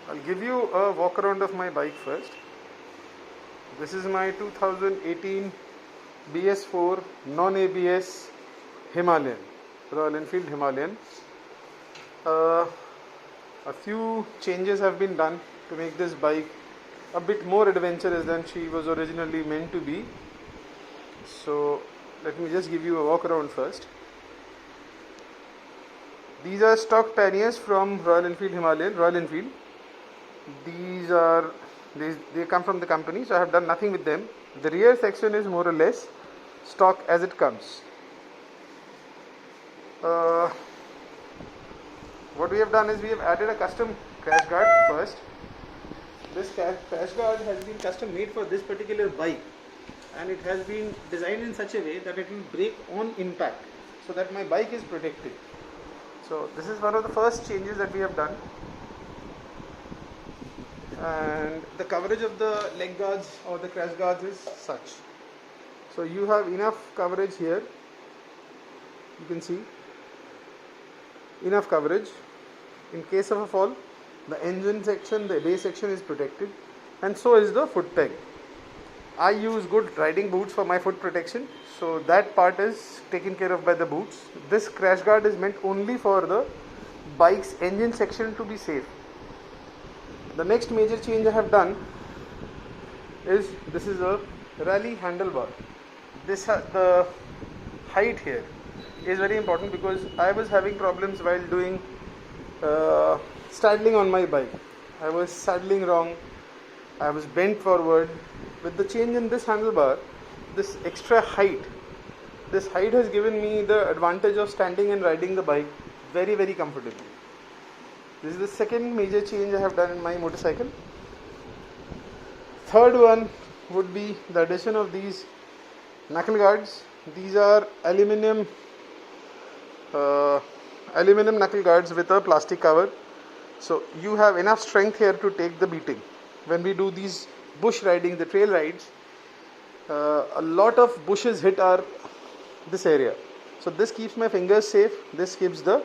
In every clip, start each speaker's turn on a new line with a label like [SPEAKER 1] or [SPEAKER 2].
[SPEAKER 1] I'll give you a walk around of my bike first. This is my 2018 BS4 non-ABS Himalayan, Royal Enfield Himalayan. A few changes have been done to make this bike a bit more adventurous than she was originally meant to be. So let me just give you a walk around first. These are stock panniers from Royal Enfield Himalayan, Royal Enfield. They come from the company, so I have done nothing with them. The rear section is more or less stock as it comes. What we have done is we have added a custom crash guard first. This crash guard has been custom made for this particular bike, and it has been designed in such a way that it will brake on impact, so that my bike is protected. So this is one of the first changes that we have done. And the coverage of the leg guards or the crash guards is such. So you have enough coverage here. You can see enough coverage. In case of a fall, the engine section, the base section is protected, and so is the foot peg. I use good riding boots for my foot protection, so that part is taken care of by the boots. This crash guard is meant only for the bike's engine section to be safe. The next major change I have done is this is a rally handlebar. The height here is very important because I was having problems while doing straddling on my bike. I was saddling wrong, I was bent forward. With the change in this handlebar, this extra height, this height has given me the advantage of standing and riding the bike very, very comfortably. This is the second major change I have done in my motorcycle. Third one would be the addition of these knuckle guards. These are aluminum knuckle guards with a plastic cover. So you have enough strength here to take the beating. When we do these bush riding, the trail rides, a lot of bushes hit this area. So this keeps my fingers safe. This keeps the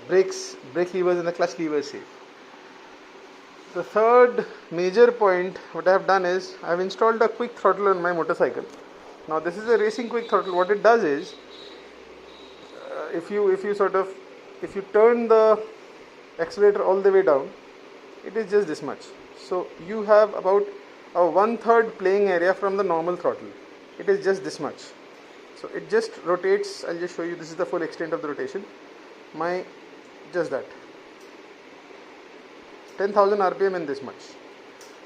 [SPEAKER 1] brake levers and the clutch levers safe. The third major point what I have done is I have installed a quick throttle on my motorcycle. Now this is a racing quick throttle. What it does is if you turn the accelerator all the way down, it is just this much. So you have about a 1/3 playing area from the normal throttle. It is just this much. So it just rotates. I'll just show you. This is the full extent of the rotation. Just that 10,000 RPM in this much.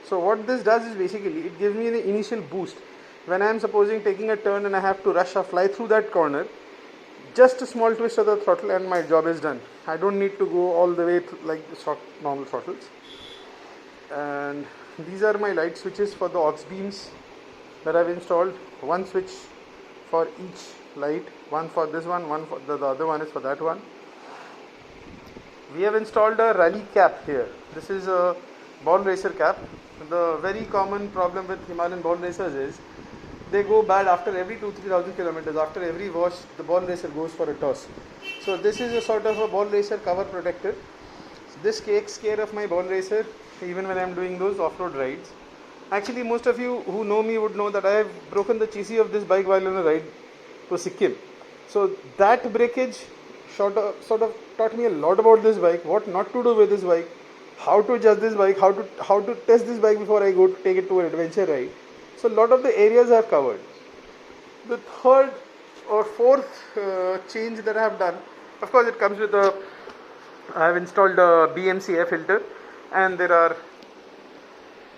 [SPEAKER 1] So what this does is basically it gives me the initial boost when I am supposing taking a turn and I have to rush or fly through that corner. Just a small twist of the throttle and my job is done. I don't need to go all the way like the normal throttles. And these are my light switches for the aux beams that I've installed. One switch for each light, one for this one for the other one is for that one. We have installed a rally cap here. This is a ball racer cap. The very common problem with Himalayan ball racers is they go bad after every 2,000-3,000 kilometers. After every wash, the ball racer goes for a toss. So this is a sort of a ball racer cover protector. This takes care of my ball racer even when I am doing those off-road rides. Actually, most of you who know me would know that I have broken the chassis of this bike while on a ride to Sikkim. So that breakage sort of taught me a lot about this bike, what not to do with this bike, how to judge this bike, how to test this bike before I go to take it to an adventure ride. So a lot of the areas I have covered. The third or fourth change that I have done, of course it comes with I have installed a BMC air filter, and there are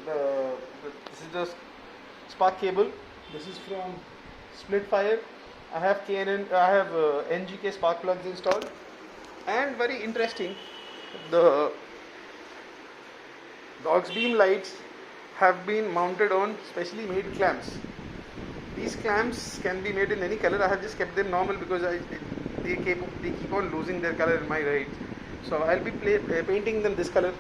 [SPEAKER 1] this is the spark cable. This is from Splitfire. I have NGK spark plugs installed, and very interesting, the aux beam lights have been mounted on specially made clamps. These clamps can be made in any color. I have just kept them normal because they keep on losing their color in my rides. So I'll be painting them this color.